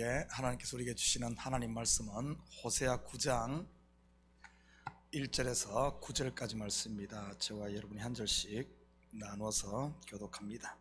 하나님께서 우리에게 주시는 하나님 말씀은 호세아 9장 1절에서 9절까지 말씀입니다. 저와 여러분이 한 절씩 나누어서 교독합니다.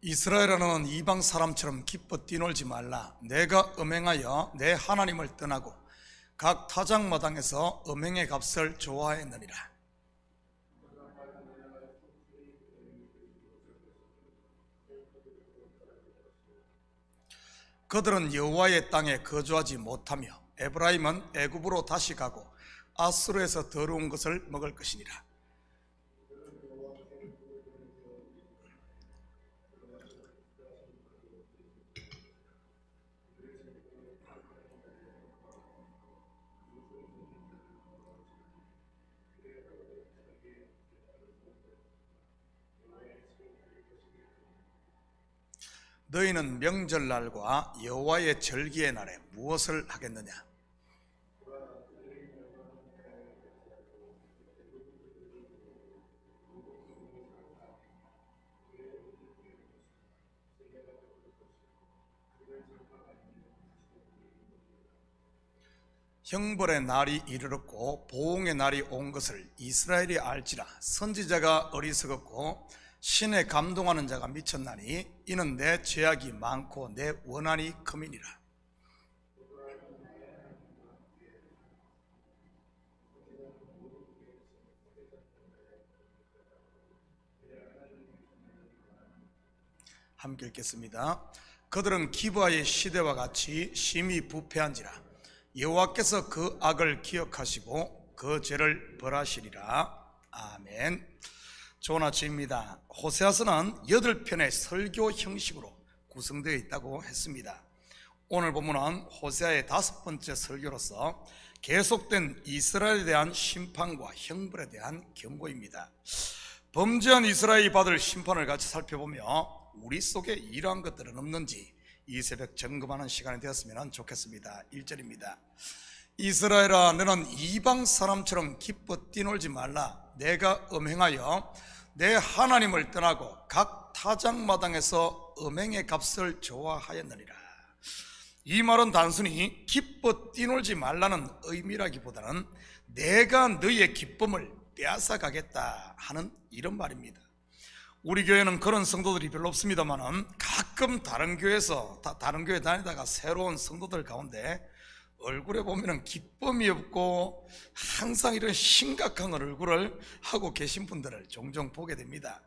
이스라엘아는 이방 사람처럼 기뻐 뛰놀지 말라. 내가 음행하여 내 하나님을 떠나고 각 타작마당에서 음행의 값을 좋아했느니라. 그들은 여호와의 땅에 거주하지 못하며 에브라임은 애굽으로 다시 가고 아수르에서 더러운 것을 먹을 것이니라. 너희는 명절날과 여호와의 절기의 날에 무엇을 하겠느냐? 형벌의 날이 이르렀고 보응의 날이 온 것을 이스라엘이 알지라. 선지자가 어리석었고 신에 감동하는 자가 미쳤나니 이는 내 죄악이 많고 내 원한이 큼이니라. 함께 읽겠습니다. 그들은 기브아의 시대와 같이 심히 부패한지라. 여호와께서 그 악을 기억하시고 그 죄를 벌하시리라. 아멘. 좋은 아침입니다. 호세아서는 8편의 설교 형식으로 구성되어 있다고 했습니다. 오늘 본문은 호세아의 5번째 설교로서 계속된 이스라엘에 대한 심판과 형벌에 대한 경고입니다. 범죄한 이스라엘이 받을 심판을 같이 살펴보며 우리 속에 이러한 것들은 없는지 이 새벽 점검하는 시간이 되었으면 좋겠습니다. 1절입니다. 이스라엘아, 너는 이방 사람처럼 기뻐 뛰놀지 말라. 내가 음행하여 내 하나님을 떠나고 각 타작마당에서 음행의 값을 좋아하였느니라. 이 말은 단순히 기뻐 뛰놀지 말라는 의미라기보다는 내가 너희의 기쁨을 빼앗아가겠다 하는 이런 말입니다. 우리 교회는 그런 성도들이 별로 없습니다만 가끔 다른 교회 다니다가 새로운 성도들 가운데 얼굴에 보면 기쁨이 없고 항상 이런 심각한 얼굴을 하고 계신 분들을 종종 보게 됩니다.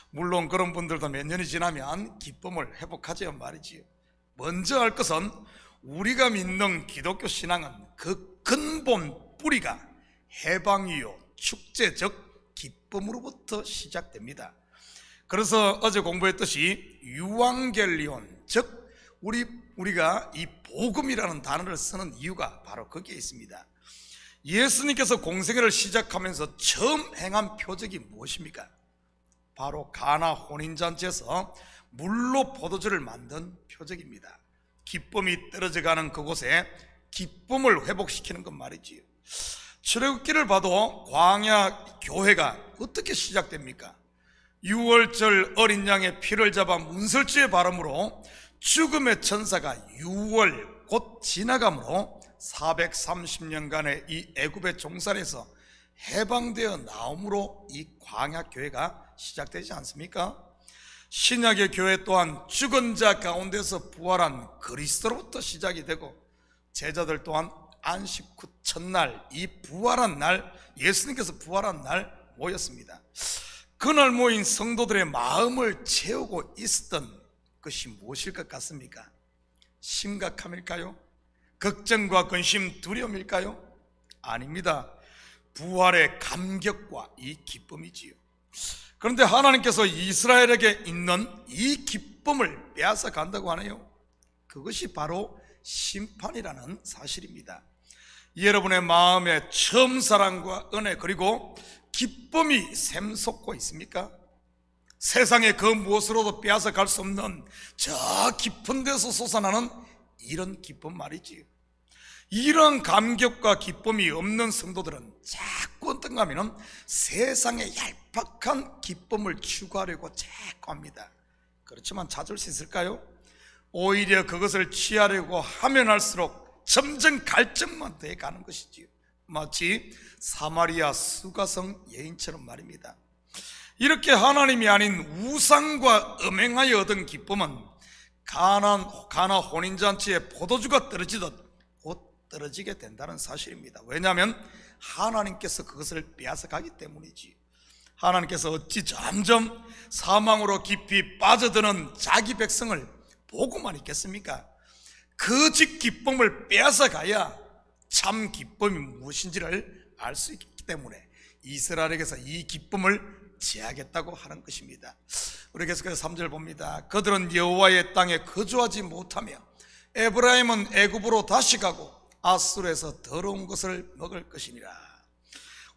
물론 그런 분들도 몇 년이 지나면 기쁨을 회복하죠 말이지요. 먼저 할 것은 우리가 믿는 기독교 신앙은 그 근본 뿌리가 해방이요 축제 즉 기쁨으로부터 시작됩니다. 그래서 어제 공부했듯이 유앙겔리온 즉 우리가 이 복음이라는 단어를 쓰는 이유가 바로 거기에 있습니다. 예수님께서 공생애를 시작하면서 처음 행한 표적이 무엇입니까? 바로 가나 혼인잔치에서 물로 포도주를 만든 표적입니다. 기쁨이 떨어져가는 그곳에 기쁨을 회복시키는 것 말이지요. 출애굽기를 봐도 광야 교회가 어떻게 시작됩니까? 6월절 어린 양의 피를 잡아 문설주의 발음으로 죽음의 천사가 6월 곧 지나감으로 430년간의 이 애굽의 종살에서 해방되어 나옴으로 이 광야 교회가 시작되지 않습니까? 신약의 교회 또한 죽은 자 가운데서 부활한 그리스도로부터 시작이 되고 제자들 또한 안식 후 첫날 이 부활한 날 예수님께서 부활한 날 모였습니다. 그날 모인 성도들의 마음을 채우고 있었던 것이 무엇일 것 같습니까? 심각함일까요? 걱정과 근심, 두려움일까요? 아닙니다. 부활의 감격과 이 기쁨이지요. 그런데 하나님께서 이스라엘에게 있는 이 기쁨을 빼앗아 간다고 하네요. 그것이 바로 심판이라는 사실입니다. 여러분의 마음에 처음 사랑과 은혜 그리고 기쁨이 샘솟고 있습니까? 세상의 그 무엇으로도 빼앗아 갈 수 없는 저 깊은 데서 솟아나는 이런 기쁨 말이지요. 이런 감격과 기쁨이 없는 성도들은 자꾸 어떤가 하면 세상의 얄팍한 기쁨을 추구하려고 자꾸 합니다. 그렇지만 찾을 수 있을까요? 오히려 그것을 취하려고 하면 할수록 점점 갈증만 돼 가는 것이지요. 마치 사마리아 수가성 여인처럼 말입니다. 이렇게 하나님이 아닌 우상과 음행하여 얻은 기쁨은 가나 혼인잔치에 포도주가 떨어지듯 곧 떨어지게 된다는 사실입니다. 왜냐하면 하나님께서 그것을 빼앗아가기 때문이지. 하나님께서 어찌 점점 사망으로 깊이 빠져드는 자기 백성을 보고만 있겠습니까? 거짓 기쁨을 빼앗아가야 참 기쁨이 무엇인지를 알 수 있기 때문에 이스라엘에게서 이 기쁨을 제하겠다고 하는 것입니다. 우리 계속해서 3절 봅니다. 그들은 여호와의 땅에 거주하지 못하며 에브라임은 애굽으로 다시 가고 아수르에서 더러운 것을 먹을 것이니라.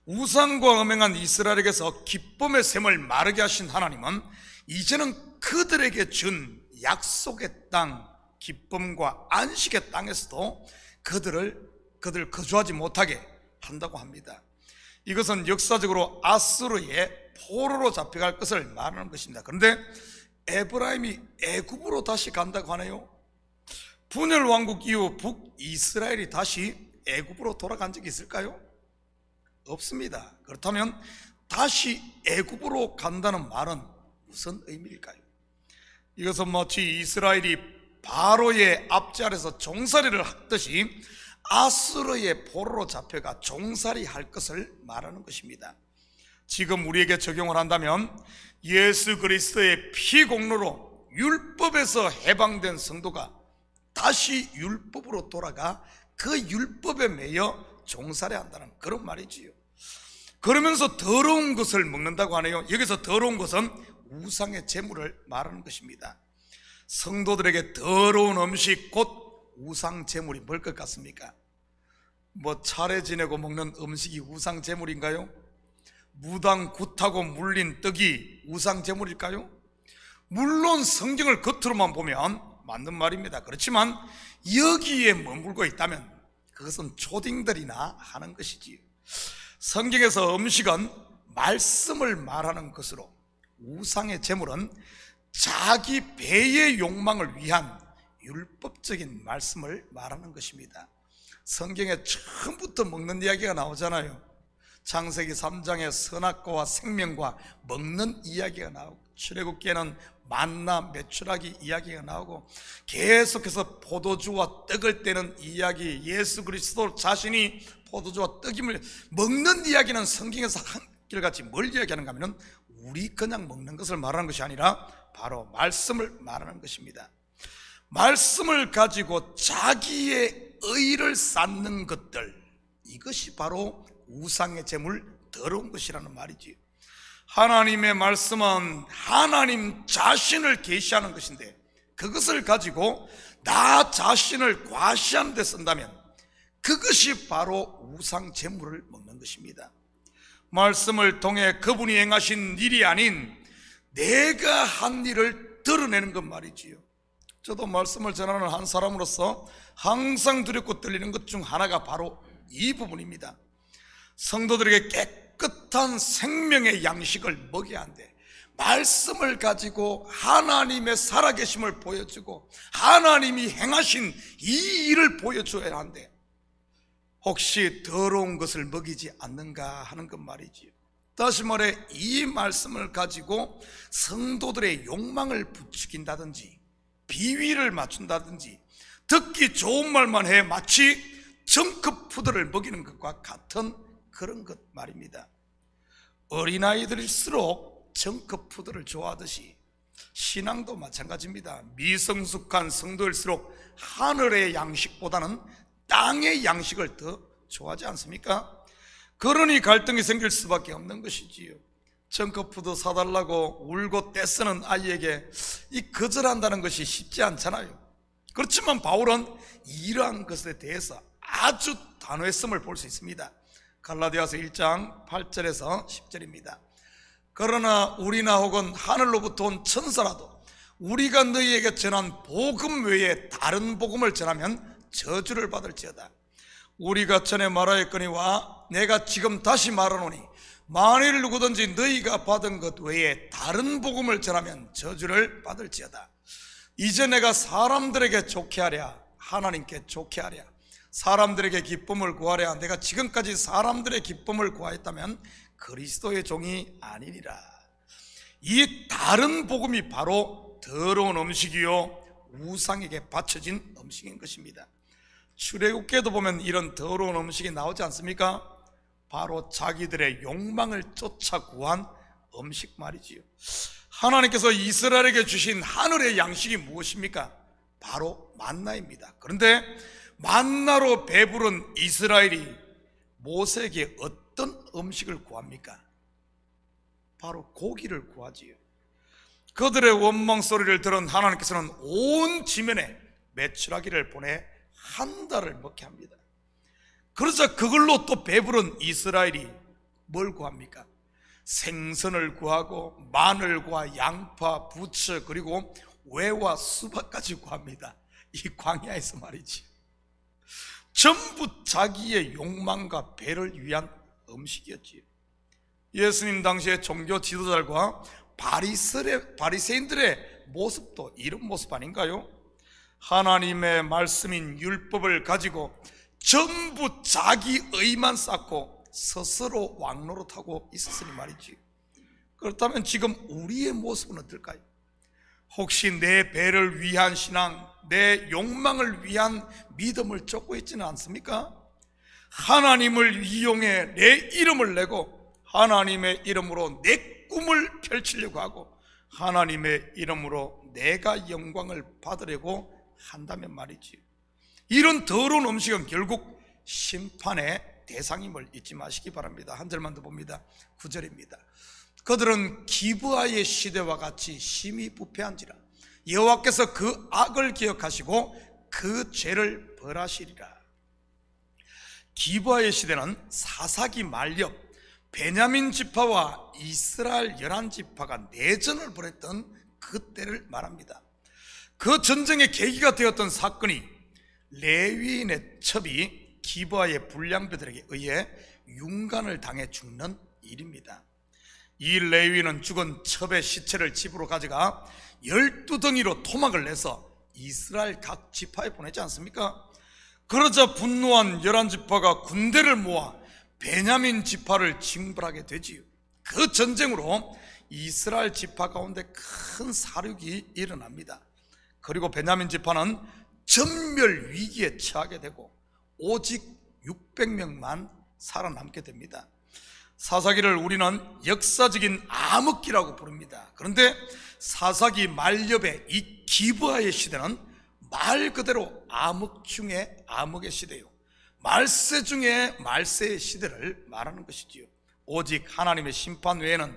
우상과 음행한 이스라엘에게서 기쁨의 샘을 마르게 하신 하나님은 이제는 그들에게 준 약속의 땅, 기쁨과 안식의 땅에서도 그들 거주하지 못하게 한다고 합니다. 이것은 역사적으로 아수르의 포로로 잡혀갈 것을 말하는 것입니다. 그런데 에브라임이 애굽으로 다시 간다고 하네요. 분열 왕국 이후 북이스라엘이 다시 애굽으로 돌아간 적이 있을까요? 없습니다. 그렇다면 다시 애굽으로 간다는 말은 무슨 의미일까요? 이것은 마치 이스라엘이 바로의 앞자리에서 종살이를 하듯이 아수르의 포로로 잡혀가 종살이 할 것을 말하는 것입니다. 지금 우리에게 적용을 한다면 예수 그리스도의 피 공로로 율법에서 해방된 성도가 다시 율법으로 돌아가 그 율법에 매여 종살이 한다는 그런 말이지요. 그러면서 더러운 것을 먹는다고 하네요. 여기서 더러운 것은 우상의 제물을 말하는 것입니다. 성도들에게 더러운 음식 곧 우상 제물이 뭘 것 같습니까? 뭐 차례 지내고 먹는 음식이 우상 제물인가요? 무당 굿하고 물린 떡이 우상 제물일까요? 물론 성경을 겉으로만 보면 맞는 말입니다. 그렇지만 여기에 머물고 있다면 그것은 초딩들이나 하는 것이지요. 성경에서 음식은 말씀을 말하는 것으로 우상의 제물은 자기 배의 욕망을 위한 율법적인 말씀을 말하는 것입니다. 성경에 처음부터 먹는 이야기가 나오잖아요. 창세기 3장에 선악과와 생명과 먹는 이야기가 나오고, 출애굽기에는 만나 메추라기 이야기가 나오고, 계속해서 포도주와 떡을 떼는 이야기, 예수 그리스도 자신이 포도주와 떡임을 먹는 이야기는 성경에서 한결같이 뭘 이야기하는가 하면 우리 그냥 먹는 것을 말하는 것이 아니라 바로 말씀을 말하는 것입니다. 말씀을 가지고 자기의 의를 쌓는 것들, 이것이 바로 우상의 제물, 더러운 것이라는 말이지. 하나님의 말씀은 하나님 자신을 계시하는 것인데 그것을 가지고 나 자신을 과시하는 데 쓴다면 그것이 바로 우상 제물을 먹는 것입니다. 말씀을 통해 그분이 행하신 일이 아닌 내가 한 일을 드러내는 것 말이지요. 저도 말씀을 전하는 한 사람으로서 항상 두렵고 떨리는 것 중 하나가 바로 이 부분입니다. 성도들에게 깨끗한 생명의 양식을 먹여야 한대. 말씀을 가지고 하나님의 살아계심을 보여주고 하나님이 행하신 이 일을 보여줘야 한대. 혹시 더러운 것을 먹이지 않는가 하는 것 말이지요. 다시 말해 이 말씀을 가지고 성도들의 욕망을 부추긴다든지 비위를 맞춘다든지 듣기 좋은 말만 해 마치 정크푸드를 먹이는 것과 같은 그런 것 말입니다. 어린아이들일수록 정크푸드를 좋아하듯이 신앙도 마찬가지입니다. 미성숙한 성도일수록 하늘의 양식보다는 땅의 양식을 더 좋아하지 않습니까? 그러니 갈등이 생길 수밖에 없는 것이지요. 정크푸드 사달라고 울고 떼쓰는 아이에게 이 거절한다는 것이 쉽지 않잖아요. 그렇지만 바울은 이러한 것에 대해서 아주 단호했음을 볼 수 있습니다. 갈라디아서 1장 8절에서 10절입니다. 그러나 우리나 혹은 하늘로부터 온 천사라도 우리가 너희에게 전한 복음 외에 다른 복음을 전하면 저주를 받을지어다. 우리가 전에 말하였거니와 내가 지금 다시 말하노니 만일 누구든지 너희가 받은 것 외에 다른 복음을 전하면 저주를 받을지어다. 이제 내가 사람들에게 좋게 하랴, 하나님께 좋게 하랴, 사람들에게 기쁨을 구하랴. 내가 지금까지 사람들의 기쁨을 구하였다면 그리스도의 종이 아니니라. 이 다른 복음이 바로 더러운 음식이요 우상에게 바쳐진 음식인 것입니다. 출애굽기에도 보면 이런 더러운 음식이 나오지 않습니까? 바로 자기들의 욕망을 쫓아 구한 음식 말이지요. 하나님께서 이스라엘에게 주신 하늘의 양식이 무엇입니까? 바로 만나입니다. 그런데 만나로 배부른 이스라엘이 모세에게 어떤 음식을 구합니까? 바로 고기를 구하지요. 그들의 원망 소리를 들은 하나님께서는 온 지면에 메추라기를 보내 한 달을 먹게 합니다. 그러자 그걸로 또 배부른 이스라엘이 뭘 구합니까? 생선을 구하고 마늘과 양파, 부추, 그리고 외와 수박까지 구합니다. 이 광야에서 말이지. 전부 자기의 욕망과 배를 위한 음식이었지요. 예수님 당시의 종교 지도자들과 바리새인들의 모습도 이런 모습 아닌가요? 하나님의 말씀인 율법을 가지고 전부 자기 의만 쌓고 스스로 왕노릇하고 있었으니 말이지. 그렇다면 지금 우리의 모습은 어떨까요? 혹시 내 배를 위한 신앙, 내 욕망을 위한 믿음을 쫓고 있지는 않습니까? 하나님을 이용해 내 이름을 내고 하나님의 이름으로 내 꿈을 펼치려고 하고 하나님의 이름으로 내가 영광을 받으려고 한다면 말이지. 이런 더러운 음식은 결국 심판의 대상임을 잊지 마시기 바랍니다. 한 절만 더 봅니다. 9절입니다. 그들은 기브아의 시대와 같이 심히 부패한지라 여호와께서 그 악을 기억하시고 그 죄를 벌하시리라. 기브아의 시대는 사사기 말엽 베냐민 지파와 이스라엘 11지파가 내전을 벌였던 그때를 말합니다. 그 전쟁의 계기가 되었던 사건이 레위인의 첩이 기브아의 불량배들에게 의해 융간을 당해 죽는 일입니다. 이 레위인은 죽은 첩의 시체를 집으로 가져가 12덩이로 토막을 내서 이스라엘 각 지파에 보내지 않습니까? 그러자 분노한 11지파가 군대를 모아 베냐민 지파를 징벌하게 되지요. 그 전쟁으로 이스라엘 지파 가운데 큰 사륙이 일어납니다. 그리고 베냐민 지파는 전멸 위기에 처하게 되고 오직 600명만 살아남게 됩니다. 사사기를 우리는 역사적인 암흑기라고 부릅니다. 그런데 사사기 말엽의 이 기브아의 시대는 말 그대로 암흑 중에 암흑의 시대요, 말세 중에 말세의 시대를 말하는 것이지요. 오직 하나님의 심판 외에는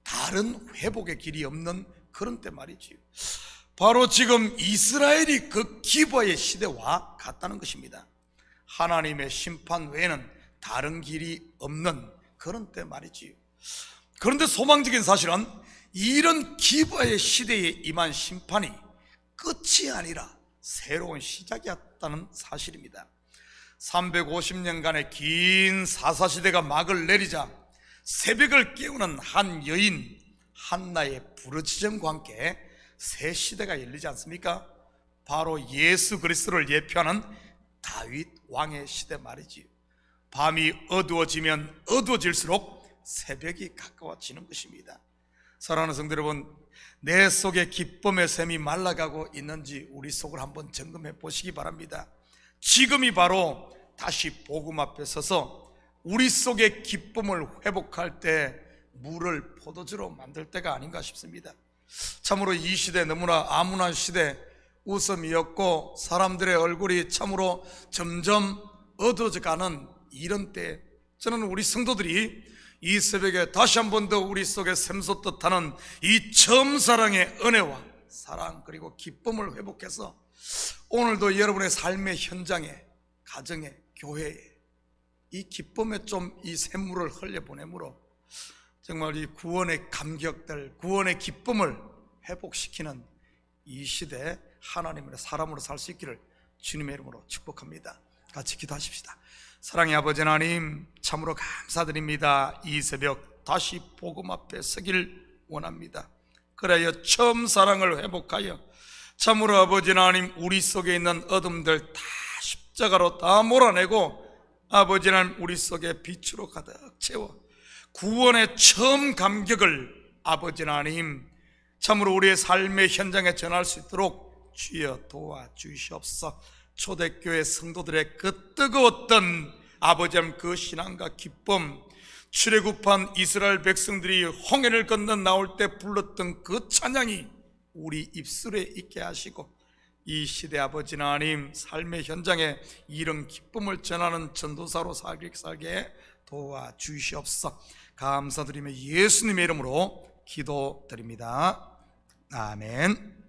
다른 회복의 길이 없는 그런 때 말이지요. 바로 지금 이스라엘이 그 기브아의 시대와 같다는 것입니다. 하나님의 심판 외에는 다른 길이 없는 그런 때 말이지요. 그런데 소망적인 사실은 이런 기브아의 시대에 임한 심판이 끝이 아니라 새로운 시작이었다는 사실입니다. 350년간의 긴 사사시대가 막을 내리자 새벽을 깨우는 한 여인 한나의 부르짖음과 함께 새 시대가 열리지 않습니까? 바로 예수 그리스도를 예표하는 다윗 왕의 시대 말이지요. 밤이 어두워지면 어두워질수록 새벽이 가까워지는 것입니다. 사랑하는 성도 여러분, 내 속에 기쁨의 샘이 말라가고 있는지 우리 속을 한번 점검해 보시기 바랍니다. 지금이 바로 다시 복음 앞에 서서 우리 속의 기쁨을 회복할 때 물을 포도주로 만들 때가 아닌가 싶습니다. 참으로 이 시대 너무나 암울한 시대, 웃음이었고 사람들의 얼굴이 참으로 점점 어두워져가는 이런 때 저는 우리 성도들이 이 새벽에 다시 한 번 더 우리 속에 샘솟듯 하는 이 처음 사랑의 은혜와 사랑 그리고 기쁨을 회복해서 오늘도 여러분의 삶의 현장에, 가정에, 교회에 이 기쁨에 좀 이 샘물을 흘려보내므로 정말 이 구원의 감격들, 구원의 기쁨을 회복시키는 이 시대에 하나님의 사람으로 살 수 있기를 주님의 이름으로 축복합니다. 같이 기도하십시다. 사랑의 아버지 하나님, 참으로 감사드립니다. 이 새벽 다시 복음 앞에 서길 원합니다. 그래야 처음 사랑을 회복하여 참으로 아버지 하나님, 우리 속에 있는 어둠들 다 십자가로 다 몰아내고 아버지 하나님, 우리 속에 빛으로 가득 채워 구원의 처음 감격을 아버지 하나님 참으로 우리의 삶의 현장에 전할 수 있도록 주여 도와주시옵소서. 초대교회 성도들의 그 뜨거웠던 아버지 하나님 그 신앙과 기쁨, 출애굽한 이스라엘 백성들이 홍해를 건너 나올 때 불렀던 그 찬양이 우리 입술에 있게 하시고 이 시대 아버지 하나님 삶의 현장에 이런 기쁨을 전하는 전도사로 살게 도와주시옵소서. 감사드리며 예수님의 이름으로 기도드립니다. 아멘.